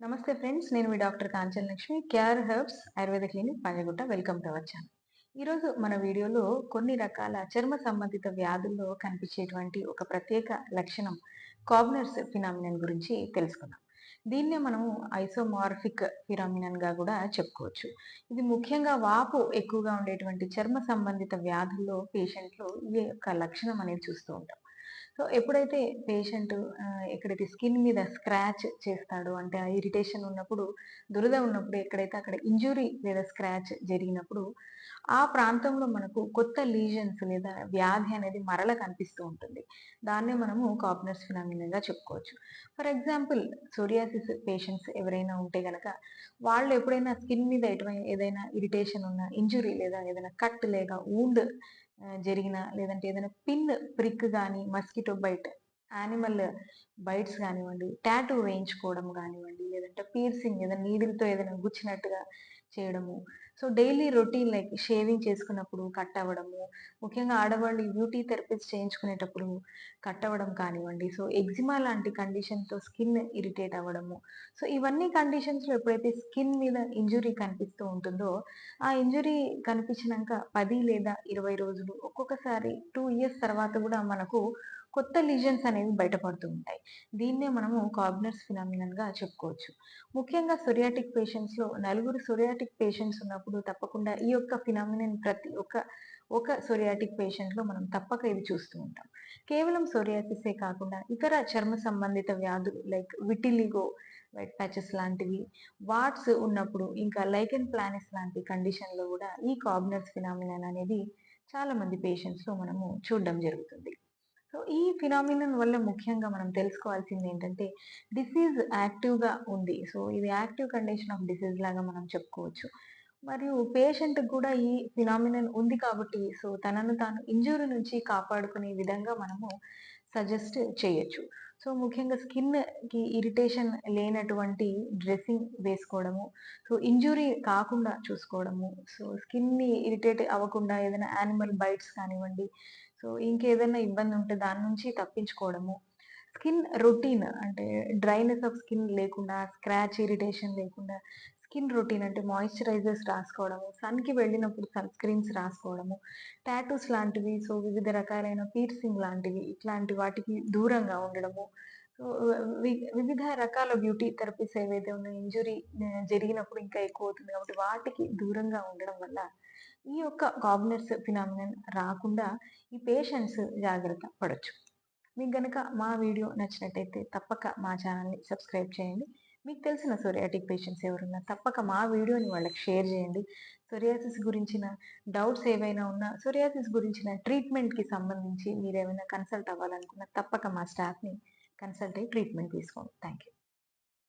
నమస్తే ఫ్రెండ్స్. నేను మీ doctor Kanchan Lakshmi, KR herbs Ayurveda clinic Panjagutta. Welcome to our channel. ఈరోజు మన వీడియోలో కొన్ని రకాల చర్మ సంబంధిత వ్యాధుల్లో కనిపించేటువంటి ఒక ప్రత్యేక లక్షణం కాబ్నర్స్ ఫినామినన్ గురించి తెలుసుకుందాం. దీన్నే మనం ఐసోమార్ఫిక్ ఫినామినన్ గా కూడా చెప్పుకోవచ్చు. ఇది ముఖ్యంగా వాపు ఎక్కువగా ఉండేటువంటి చర్మ సంబంధిత వ్యాధుల్లో పేషెంట్లు ఈ యొక్క లక్షణం అనేది చూస్తూ ఉంటాం. సో ఎప్పుడైతే పేషెంట్ ఎక్కడైతే స్కిన్ మీద స్క్రాచ్ చేస్తాడో, అంటే ఆ ఇరిటేషన్ ఉన్నప్పుడు, దురద ఉన్నప్పుడు ఎక్కడైతే అక్కడ ఇంజ్యూరీ లేదా స్క్రాచ్ జరిగినప్పుడు ఆ ప్రాంతంలో మనకు కొత్త లీజన్స్ లేదా వ్యాధి అనేది మరల కనిపిస్తూ ఉంటుంది. దాన్నే మనము కార్నర్స్ ఫినామినన్ గా చెప్పుకోవచ్చు. ఫర్ ఎగ్జాంపుల్, సోరియాసిస్ పేషెంట్స్ ఎవరైనా ఉంటే గనక వాళ్ళు ఎప్పుడైనా స్కిన్ మీద ఏదైనా ఇరిటేషన్ ఉన్న ఇంజ్యూరీ లేదా ఏదైనా కట్ లేక వూండ్ జరిగినా, లేదంటే ఏదైనా పిన్ ప్రిక్ గాని, మస్కిటో బైట్, యానిమల్ బైట్స్ గానివ్వండి, టాటూ వేయించుకోవడం గానివ్వండి, లేదంటే పీర్సింగ్ ఏదైనా నీడిల్‌తో ఏదైనా గుచ్చినట్టుగా చేయడము. So, daily routine like shaving చేసుకున్నప్పుడు కట్ అవ్వడము, ముఖ్యంగా ఆడవాళ్ళు ఈ బ్యూటీ థెరపీస్ చేయించుకునేటప్పుడు కట్ అవ్వడం కానివ్వండి. సో, ఎగ్జిమా లాంటి కండిషన్‌తో స్కిన్ ఇరిటేట్ అవ్వడము. సో, ఇవన్నీ కండిషన్స్‌లో ఎప్పుడైతే స్కిన్ మీద ఇంజ్యూరీ కనిపిస్తూ ఉంటుందో, ఆ ఇంజ్యూరీ కనిపించినంక 10 లేదా 20 రోజులు, ఒక్కొక్కసారి 2 ఇయర్స్ తర్వాత గూడా మనకు కొత్త లీజన్స్ అనేవి బయటపడుతూ ఉంటాయి. దీన్నే మనము కార్బ్నర్స్ ఫినామినన్‌గా చెప్పుకోవచ్చు. ముఖ్యంగా సొరియాటిక్ పేషెంట్స్‌లో నలుగురు సొరియాటిక్ పేషెంట్స్ ఉన్నప్పుడు తప్పకుండా ఈ యొక్క ఫినామినన్ ప్రతి ఒక సొరియాటిక్ పేషెంట్‌లో మనం తప్పక ఇది చూస్తూ ఉంటాం. కేవలం సొరియాసిసే కాకుండా ఇతర చర్మ సంబంధిత వ్యాధులు లైక్ విటిలిగో, వైట్ ప్యాచెస్ లాంటివి, వాట్స్ ఉన్నప్పుడు, ఇంకా లైకెన్ ప్లానస్ లాంటి కండిషన్‌లో గూడా ఈ కార్బ్నర్స్ ఫినామినన్ అనేది చాలా మంది పేషెంట్స్‌లో మనము చూడడం జరుగుతుంది. సో, ఈ ఫినామినన్ వల్ల ముఖ్యంగా మనం తెలుసుకోవాల్సిందేంటంటే, డిసీజ్ యాక్టివ్‌గా ఉంది. సో, ఇది యాక్టివ్ కండిషన్ ఆఫ్ డిసీజ్ లాగా మనం చెప్పుకోవచ్చు. మరియు పేషెంట్‌కి కూడా ఈ ఫినామినన్ ఉంది కాబట్టి, సో, తనను తాను ఇంజ్యూరీ నుంచి కాపాడుకునే విధంగా మనము సజెస్ట్ చేయొచ్చు. సో, ముఖ్యంగా స్కిన్‌కి ఇరిటేషన్ లేనటువంటి డ్రెస్సింగ్ వేసుకోవడము, సో, ఇంజ్యూరీ కాకుండా చూసుకోవడము, సో, స్కిన్‌ని ఇరిటేట్ అవ్వకుండా ఏదైనా యానిమల్ బైట్స్ కానివ్వండి, సో, ఇంకేదైనా ఇబ్బందుంటే దాని నుంచి తప్పించుకోవడము. స్కిన్ రొటీన్ అంటే డ్రైనెస్ ఆఫ్ స్కిన్ లేకుండా, స్క్రాచ్, ఇరిటేషన్ లేకుండా స్కిన్ రొటీన్ అంటే మాయిశ్చరైజర్స్ రాసుకోవడము, సన్‌కి వెళ్ళినప్పుడు సన్ స్క్రీన్స్ రాసుకోవడము, టాటూస్ లాంటివి, సో, వివిధ రకాలైన పీర్సింగ్ లాంటివి, ఇట్లాంటి వాటికి దూరంగా ఉండడము. సో, వివిధ రకాల బ్యూటీ థెరపీస్ ఏవైతే ఉన్నాయో, ఇంజ్యూరీ జరిగినప్పుడు ఇంకా ఎక్కువవుతుంది కాబట్టి వాటికి దూరంగా ఉండడం వల్ల ఈ యొక్క గార్డ్‌నర్స్ ఫినామినన్ రాకుండా ఈ పేషెంట్స్ జాగ్రత్త పడొచ్చు. మీకు గనక మా వీడియో నచ్చినట్టయితే తప్పక మా ఛానల్‌ని సబ్స్క్రైబ్ చేయండి. మీకు తెలిసిన సోరియాటిక్ పేషెంట్స్ ఎవరున్నా తప్పక మా వీడియోని వాళ్ళకి షేర్ చేయండి. సోరియాసిస్ గురించిన డౌట్స్ ఏవైనా ఉన్నా, సోరియాసిస్ గురించిన ట్రీట్మెంట్‌కి సంబంధించి మీరేమైనా కన్సల్ట్ అవ్వాలనుకున్నా తప్పక మా స్టాఫ్‌ని కన్సల్ట్ అయ్యి ట్రీట్మెంట్ తీసుకోండి. Thank you.